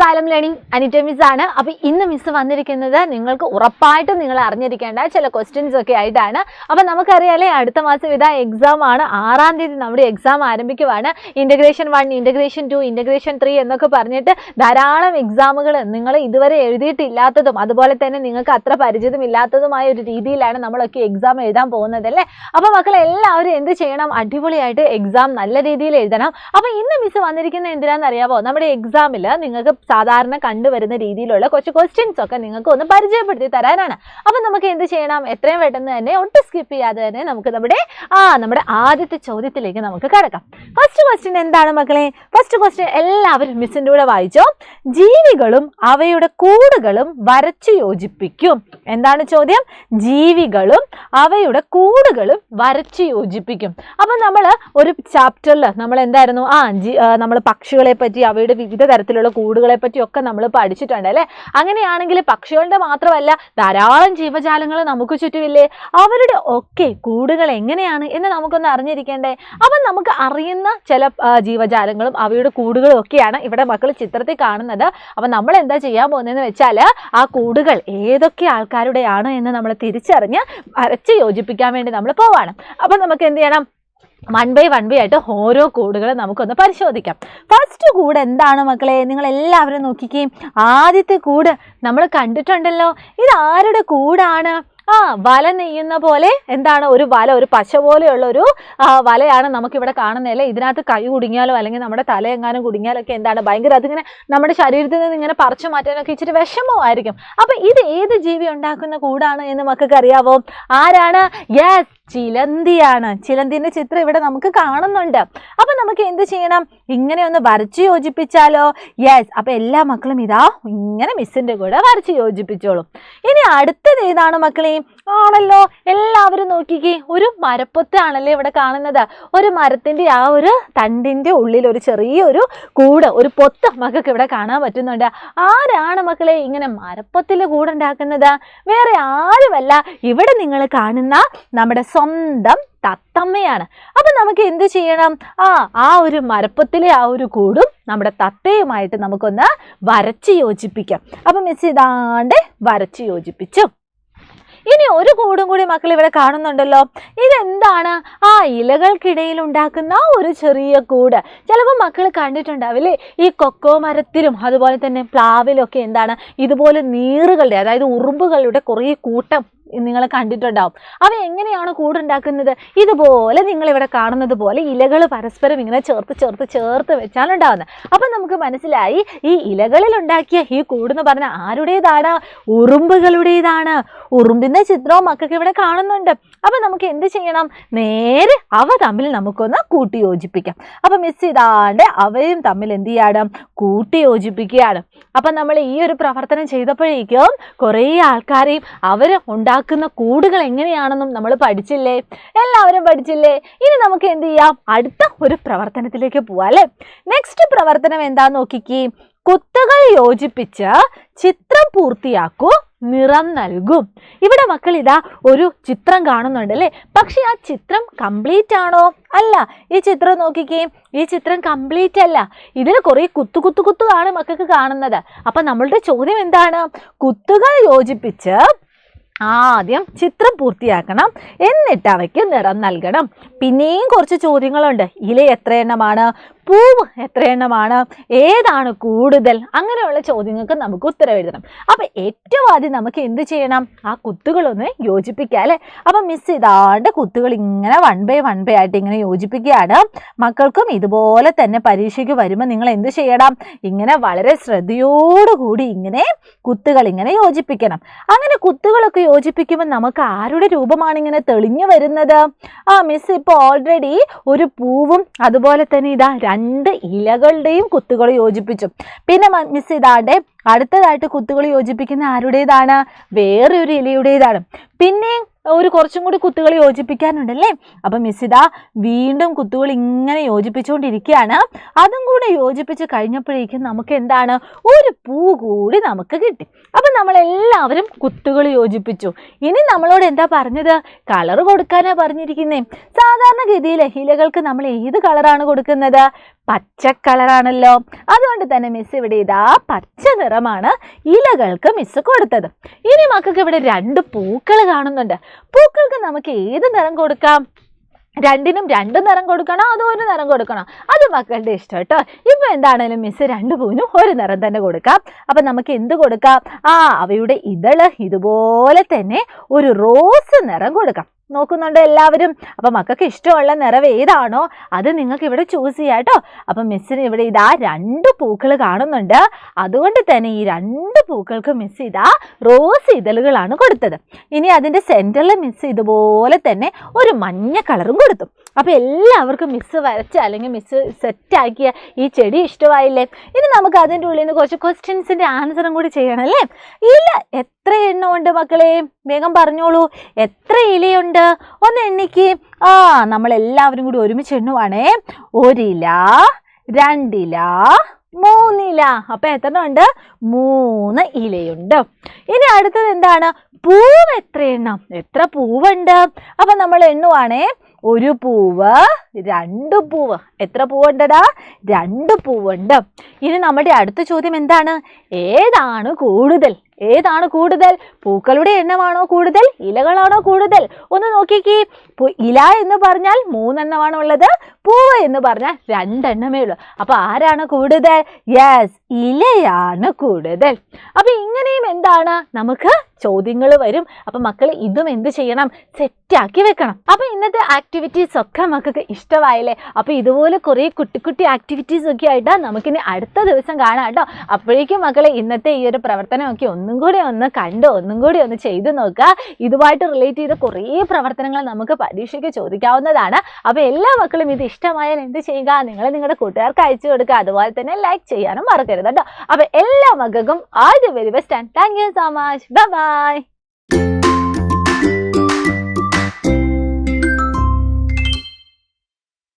Xylem Learning Anita Miss ആണ്. അപ്പോൾ ഇന്ന് മിസ് വന്നിരിക്കുന്നത് നിങ്ങൾക്ക് ഉറപ്പായിട്ടും നിങ്ങൾ അറിഞ്ഞിരിക്കേണ്ട ചില ക്വസ്റ്റ്യൻസ് ഒക്കെ ആയിട്ടാണ്. അപ്പോൾ നമുക്കറിയാലേ അടുത്ത മാസം ഇതാ എക്സാം ആണ്. 6-ാം തീയതി നമ്മുടെ എക്സാം ആരംഭിക്കുവാണ്. ഇന്റഗ്രേഷൻ 1, ഇന്റഗ്രേഷൻ 2, ഇന്റഗ്രേഷൻ 3 എന്നൊക്കെ പറഞ്ഞിട്ട് ധാരാളം എക്സാമുകൾ നിങ്ങൾ ഇതുവരെ എഴുതിയിട്ടില്ലാത്തതും അതുപോലെ തന്നെ നിങ്ങൾക്ക് അത്ര പരിചിതമില്ലാത്തതുമായ ഒരു രീതിയിലാണ് നമ്മളൊക്കെ എക്സാം എഴുതാൻ പോകുന്നത് അല്ലേ. അപ്പോൾ മക്കളെ എല്ലാവരും എന്ത് ചെയ്യണം? അടിപൊളിയായിട്ട് എക്സാം നല്ല രീതിയിൽ എഴുതണം. അപ്പോൾ ഇന്ന് മിസ് വന്നിരിക്കുന്നത് എന്തിനാണെന്ന് അറിയാമോ? നമ്മുടെ എക്സാമിൽ നിങ്ങൾക്ക് സാധാരണ കണ്ടുവരുന്ന രീതിയിലുള്ള കുറച്ച് ക്വസ്റ്റ്യൻസ് ഒക്കെ നിങ്ങൾക്ക് ഒന്ന് പരിചയപ്പെടുത്തി തരാനാണ്. അപ്പോൾ നമുക്ക് എന്ത് ചെയ്യണം? എത്രയും പെട്ടെന്ന് തന്നെ ഒട്ടും സ്കിപ്പ് ചെയ്യാതെ തന്നെ നമുക്ക് നമ്മുടെ ആദ്യത്തെ ചോദ്യത്തിലേക്ക് നമുക്ക് കടക്കാം. ഫസ്റ്റ് ക്വസ്റ്റ്യൻ എന്താണ് മക്കളെ? ഫസ്റ്റ് ക്വസ്റ്റ്യൻ എല്ലാവരും മിസ്സിൻ്റെ കൂടെ വായിച്ചോ. ജീവികളും അവയുടെ കൂടുകളും വരച്ചു യോജിപ്പിക്കും. എന്താണ് ചോദ്യം? ജീവികളും അവയുടെ കൂടുകളും വരച്ചു യോജിപ്പിക്കും. അപ്പം നമ്മൾ ഒരു ചാപ്റ്ററിൽ നമ്മൾ എന്തായിരുന്നു നമ്മൾ പക്ഷികളെ പറ്റി അവയുടെ വിവിധ തരത്തിലുള്ള കൂടുകളെ പറ്റിയൊക്കെ നമ്മൾ പഠിച്ചിട്ടുണ്ട് അല്ലേ. അങ്ങനെയാണെങ്കിൽ പക്ഷികളുടെ മാത്രമല്ല ധാരാളം ജീവജാലങ്ങൾ നമുക്ക് ചുറ്റുമില്ലേ? അവരുടെ ഒക്കെ കൂടുകൾ എങ്ങനെയാണ് എന്ന് നമുക്കൊന്ന് അറിഞ്ഞിരിക്കേണ്ടേ? അപ്പം നമുക്ക് അറിയുന്ന ചില ജീവജാലങ്ങളും അവയുടെ കൂടുകളും ഒക്കെയാണ് ഇവിടെ മക്കൾ ചിത്രത്തിൽ കാണുന്നത്. അപ്പം നമ്മൾ എന്താ ചെയ്യാൻ പോകുന്നതെന്ന് വെച്ചാൽ ആ കൂടുകൾ ഏതൊക്കെ ആൾക്കാരുടെയാണ് എന്ന് നമ്മൾ തിരിച്ചറിഞ്ഞ് വരച്ച് യോജിപ്പിക്കാൻ വേണ്ടി നമ്മൾ പോവാണ്. അപ്പം നമുക്ക് എന്ത് ചെയ്യണം? വൺ ബൈ ആയിട്ട് ഓരോ കൂടുകൾ നമുക്കൊന്ന് പരിശോധിക്കാം. ഫസ്റ്റ് കൂട് എന്താണ് മക്കളെ? നിങ്ങൾ എല്ലാവരും നോക്കിക്കേ. ആദ്യത്തെ കൂട് നമ്മൾ കണ്ടിട്ടുണ്ടല്ലോ. ഇത് ആരുടെ കൂടാണ്? വല നെയ്യുന്ന പോലെ എന്താണ് ഒരു വല, ഒരു പശ പോലെയുള്ള ഒരു വലയാണ് നമുക്കിവിടെ കാണുന്നതല്ലേ. ഇതിനകത്ത് കൈ കുടുങ്ങിയാലോ അല്ലെങ്കിൽ നമ്മുടെ തലയെങ്ങാനും കുടുങ്ങിയാലോ ഒക്കെ എന്താണ് ഭയങ്കര അതിങ്ങനെ നമ്മുടെ ശരീരത്തിൽ നിന്ന് ഇങ്ങനെ പറിച്ചു മാറ്റാനൊക്കെ ഇച്ചിരി വിഷമമായിരിക്കും. അപ്പൊ ഇത് ഏത് ജീവി ഉണ്ടാക്കുന്ന കൂടാണ് എന്ന് മക്കൾക്ക് അറിയാവോ? ആരാണ്? യെസ്, ചിലന്തിയാണ്. ചിലന്തിന്റെ ചിത്രം ഇവിടെ നമുക്ക് കാണുന്നുണ്ട്. അപ്പൊ നമുക്ക് എന്ത് ചെയ്യണം? ഇങ്ങനെ ഒന്ന് വരച്ചു യോജിപ്പിച്ചാലോ? യെസ്. അപ്പൊ എല്ലാ മക്കളും ഇതാ ഇങ്ങനെ മിസ്സിന്റെ കൂടെ വരച്ചു യോജിപ്പിച്ചോളും. ഇനി അടുത്തത് ഏതാണ് മക്കളെ? ആണല്ലോ, എല്ലാവരും നോക്കിക്കേ. ഒരു മരപ്പൊത്താണല്ലേ ഇവിടെ കാണുന്നത്. ഒരു മരത്തിന്റെ ആ ഒരു തണ്ടിന്റെ ഉള്ളിൽ ഒരു ചെറിയൊരു കൂട്, ഒരു പൊത്ത് മക്കൾക്ക് ഇവിടെ കാണാൻ പറ്റുന്നുണ്ട്. ആരാണ് മക്കളെ ഇങ്ങനെ മരപ്പൊത്തിൽ കൂടുണ്ടാക്കുന്നത്? വേറെ ആരുമല്ല, ഇവിടെ നിങ്ങൾ കാണുന്ന നമ്മുടെ സ്വന്തം തത്തമ്മയാണ്. അപ്പൊ നമുക്ക് എന്ത് ചെയ്യണം? ആ ഒരു മരപ്പൊത്തിലെ ആ ഒരു കൂടും നമ്മുടെ തത്തയുമായിട്ട് നമുക്കൊന്ന് വരച്ച് യോജിപ്പിക്കാം. അപ്പൊ മിസ് ഇതാണ്ട് വരച്ച് യോജിപ്പിച്ചു. ഇനി ഒരു കൂടും കൂടി മക്കൾ ഇവിടെ കാണുന്നുണ്ടല്ലോ. ഇതെന്താണ്? ഇലകൾക്കിടയിൽ ഉണ്ടാക്കുന്ന ഒരു ചെറിയ കൂട്. ചിലപ്പോൾ മക്കൾ കണ്ടിട്ടുണ്ടാവില്ലേ, ഈ കൊക്കോ മരത്തിലും അതുപോലെ തന്നെ പ്ലാവിലും ഒക്കെ എന്താണ് ഇതുപോലെ നീറുകളുടെ, അതായത് ഉറുമ്പുകളുടെ കുറേ കൂട്ടം നിങ്ങൾ കണ്ടിട്ടുണ്ടാവും. അവ എങ്ങനെയാണ് കൂടുണ്ടാക്കുന്നത്? ഇതുപോലെ നിങ്ങൾ ഇവിടെ കാണുന്നത് പോലെ ഇലകൾ പരസ്പരം ഇങ്ങനെ ചേർത്ത് വെച്ചാണ് ഉണ്ടാവുന്നത്. അപ്പം നമുക്ക് മനസ്സിലായി ഈ ഇലകളിൽ ഉണ്ടാക്കിയ ഈ കൂടെന്ന് പറഞ്ഞാൽ ആരുടേതാണ്? ഉറുമ്പുകളുടേതാണ്. ഉറുമ്പിന്റെ ചിത്രവും മക്കൾക്ക് ഇവിടെ കാണുന്നുണ്ട്. അപ്പം നമുക്ക് എന്ത് ചെയ്യണം? നേരെ അവ തമ്മിൽ നമുക്കൊന്ന് കൂട്ടി യോജിപ്പിക്കാം. അപ്പം മിസ് ഇതാണ്ട് അവയും തമ്മിൽ എന്ത് ചെയ്യണം? കൂട്ടി യോജിപ്പിക്കുകയാണ്. അപ്പം നമ്മൾ ഈ ഒരു പ്രവർത്തനം ചെയ്തപ്പോഴേക്കും കുറേ ആൾക്കാരെയും അവർ ഉണ്ടാക്കുന്ന കൂടുകൾ എങ്ങനെയാണെന്നും നമ്മൾ പഠിച്ചില്ലേ? എല്ലാവരും പഠിച്ചില്ലേ? ഇനി നമുക്ക് എന്ത് ചെയ്യാം? അടുത്ത ഒരു പ്രവർത്തനത്തിലേക്ക് പോവാം അല്ലേ. നെക്സ്റ്റ് പ്രവർത്തനം എന്താന്ന് നോക്കിക്കേ. കുത്തുകൾ യോജിപ്പിച്ച് ചിത്രം പൂർത്തിയാക്കൂ, നിറം നൽകും. ഇവിടെ മക്കൾ ഇതാ ഒരു ചിത്രം കാണുന്നുണ്ട് അല്ലേ. പക്ഷെ ആ ചിത്രം കംപ്ലീറ്റ് ആണോ? അല്ല. ഈ ചിത്രം നോക്കിക്കേ. ഈ ചിത്രം കംപ്ലീറ്റ് അല്ല. ഇതിൽ കുറെ കുത്തു ആണ് മക്കൾക്ക് കാണുന്നത്. അപ്പൊ നമ്മളുടെ ചോദ്യം എന്താണ്? കുത്തുകൾ യോജിപ്പിച്ച് ആദ്യം ചിത്രം പൂർത്തിയാക്കണം, എന്നിട്ട് അവയ്ക്ക് നിറം നൽകണം. പിന്നെയും കുറച്ച് ചോദ്യങ്ങളുണ്ട്. ഇല എത്ര എണ്ണമാണ്? പൂവ് എത്ര എണ്ണമാണ്? ഏതാണ് കൂടുതൽ? അങ്ങനെയുള്ള ചോദ്യങ്ങൾക്ക് നമുക്ക് ഉത്തരം എഴുതണം. അപ്പം ഏറ്റവും ആദ്യം നമുക്ക് എന്ത് ചെയ്യണം? ആ കുത്തുകളൊന്ന് യോജിപ്പിക്കുക അല്ലേ. അപ്പം മിസ് ഇതാണ്ട് കുത്തുകൾ ഇങ്ങനെ വൺ ബൈ ആയിട്ട് ഇങ്ങനെ യോജിപ്പിക്കുകയാണ്. മക്കൾക്കും ഇതുപോലെ തന്നെ പരീക്ഷയ്ക്ക് വരുമ്പോൾ നിങ്ങൾ എന്ത് ചെയ്യണം? ഇങ്ങനെ വളരെ ശ്രദ്ധയോടുകൂടി ഇങ്ങനെ കുത്തുകൾ ഇങ്ങനെ യോജിപ്പിക്കണം. അങ്ങനെ കുത്തുകളൊക്കെ യോജിപ്പിക്കുമ്പോൾ നമുക്ക് ആരുടെ രൂപമാണ് ഇങ്ങനെ തെളിഞ്ഞു വരുന്നത്? മിസ് ഇപ്പോൾ ഓൾറെഡി ഒരു പൂവും അതുപോലെ തന്നെ ഇതാ 2 ഇലകളുടെയും കുത്തുകൾ യോജിപ്പിച്ചു. പിന്നെ മിസ് ഇതാണ്ട് അടുത്തതായിട്ട് കുത്തുകൾ യോജിപ്പിക്കുന്ന ആരുടേതാണ്? വേറെ ഒരു ഇലയുടേതാണ്. പിന്നെ ഒരു കുറച്ചും കൂടി കുത്തുകൾ യോജിപ്പിക്കാനുണ്ടല്ലേ. അപ്പം മിസ് ഇതാ വീണ്ടും കുത്തുകൾ ഇങ്ങനെ യോജിപ്പിച്ചുകൊണ്ടിരിക്കുകയാണ്. അതും കൂടെ യോജിപ്പിച്ച് കഴിഞ്ഞപ്പോഴേക്കും നമുക്ക് എന്താണ്? ഒരു പൂ കൂടി നമുക്ക് കിട്ടി. അപ്പം നമ്മളെല്ലാവരും കുത്തുകൾ യോജിപ്പിച്ചു. ഇനി നമ്മളോട് എന്താ പറഞ്ഞത്? കളർ കൊടുക്കാനാണ് പറഞ്ഞിരിക്കുന്നത്. സാധാരണഗതിയിൽ ഇലകൾക്ക് നമ്മൾ ഏത് കളറാണ് കൊടുക്കുന്നത്? പച്ച കളറാണല്ലോ. അതുകൊണ്ട് തന്നെ മിസ് ഇവിടെ ഇതാ പച്ച നിറമാണ് ഇലകൾക്ക് മിസ് കൊടുത്തത്. ഇനി മക്കൾക്ക് ഇവിടെ 2 പൂക്കൾ കാണുന്നുണ്ട്. പൂക്കൾക്ക് നമുക്ക് ഏത് നിറം കൊടുക്കാം? രണ്ടിനും 2 നിറം കൊടുക്കണോ അതോ 1 നിറം കൊടുക്കണോ? അത് മക്കളുടെ ഇഷ്ടം കേട്ടോ. ഇപ്പൊ എന്താണേലും മിസ് 2 പൂവിനും 1 നിറം തന്നെ കൊടുക്കാം. അപ്പൊ നമുക്ക് എന്ത് കൊടുക്കാം? അവയുടെ ഇതള് ഇതുപോലെ തന്നെ ഒരു റോസ് നിറം കൊടുക്കാം. നോക്കുന്നുണ്ടോ എല്ലാവരും? അപ്പൊ മക്കൾക്ക് ഇഷ്ടമുള്ള നിറം ഏതാണോ അത് നിങ്ങൾക്ക് ഇവിടെ ചൂസ് ചെയ്യാം കേട്ടോ. അപ്പൊ മിസ്സിന് ഇവിടെ ഇതാ 2 പൂക്കൾ കാണുന്നുണ്ട്. അതുകൊണ്ട് തന്നെ ഈ 2 പൂക്കൾക്ക് മിസ് ഇതാ റോസ് ഇതളുകളാണ് കൊടുത്തത്. ഇനി അതിന്റെ സെന്ററിൽ മിസ് ഇതുപോലെ തന്നെ ഒരു മഞ്ഞ കളറും കൊടുത്തു. അപ്പൊ എല്ലാവർക്കും മിസ് വരച്ച അല്ലെങ്കിൽ മിസ് സെറ്റാക്കിയ ഈ ചെടി ഇഷ്ടമായില്ലേ? ഇനി നമുക്ക് അതിൻ്റെ ഉള്ളിൽ നിന്ന് കുറച്ച് ക്വസ്റ്റ്യൻസിന്റെ ആൻസറും കൂടി ചെയ്യണം അല്ലേ? ഇല എത്ര എണ്ണം ഉണ്ട് മക്കളെ? വേഗം പറഞ്ഞോളൂ. എത്ര ഇലയുണ്ട്? ഒന്ന് എണ്ണിക്ക്. നമ്മളെല്ലാവരും കൂടി ഒരുമിച്ച് എണ്ണുവാണേ. 1 ഇല, 2 ഇല, 3 ഇല. അപ്പൊ എത്ര ഉണ്ട്? 3 ഇലയുണ്ട്. ഇനി അടുത്തത് എന്താണ്? പൂവ് എത്ര എണ്ണം? എത്ര പൂവുണ്ട്? അപ്പൊ നമ്മൾ എണ്ണുവാണേ. 1 പൂവ്, 2 പൂവ്. എത്ര പൂവുണ്ടടാ? 2 പൂവുണ്ട്. ഇനി നമ്മുടെ അടുത്ത ചോദ്യം എന്താണ്? ഏതാണ് കൂടുതൽ? ഏതാണ് കൂടുതൽ? പൂക്കളുടെ എണ്ണമാണോ കൂടുതൽ? ഇലകളാണോ കൂടുതൽ? ഒന്ന് നോക്കിക്കേ. ഇല എന്ന് പറഞ്ഞാൽ 3 എണ്ണമാണ് ഉള്ളത്. പൂവ് എന്ന് പറഞ്ഞാൽ 2 എണ്ണമേ ഉള്ളൂ. അപ്പൊ ആരാണ് കൂടുതൽ? യെസ്, ഇലയാണ് കൂടുതൽ. അപ്പൊ ഇങ്ങനെയും എന്താണ് നമുക്ക് ചോദ്യങ്ങൾ വരും. അപ്പൊ മക്കൾ ഇതും എന്ത് ചെയ്യണം? സെറ്റാക്കി വെക്കണം. അപ്പൊ ഇന്നത്തെ ആക്ടിവിറ്റീസ് ഒക്കെ മക്കൾക്ക് ഇഷ്ടമായില്ലേ? അപ്പൊ ഇതുപോലെ കുറെ കുട്ടി കുട്ടി ആക്ടിവിറ്റീസ് ഒക്കെ ആയിട്ട് നമുക്കിനി അടുത്ത ദിവസം കാണാം കേട്ടോ. അപ്പോഴേക്കും മക്കളെ ഇന്നത്തെ ഈ ഒരു പ്രവർത്തനമൊക്കെ ഒന്നും കൂടി ഒന്ന് കണ്ടോ, ഒന്നും കൂടി ഒന്ന് ചെയ്തു നോക്കുക. ഇതുമായിട്ട് റിലേറ്റ് ചെയ്ത കുറേ പ്രവർത്തനങ്ങൾ നമുക്ക് പരീക്ഷയ്ക്ക് ചോദിക്കാവുന്നതാണ്. അപ്പൊ എല്ലാ മക്കളും ഇത് ഇഷ്ടമായാൽ എന്ത് ചെയ്യുക? നിങ്ങൾ നിങ്ങളുടെ കൂട്ടുകാർക്ക് അയച്ചു കൊടുക്കുക. അതുപോലെ തന്നെ ലൈക്ക് ചെയ്യാനും മറക്കരുത് കേട്ടോ. അപ്പൊ എല്ലാ മക്കൾക്കും all the very best and thank you so much. Bye bye.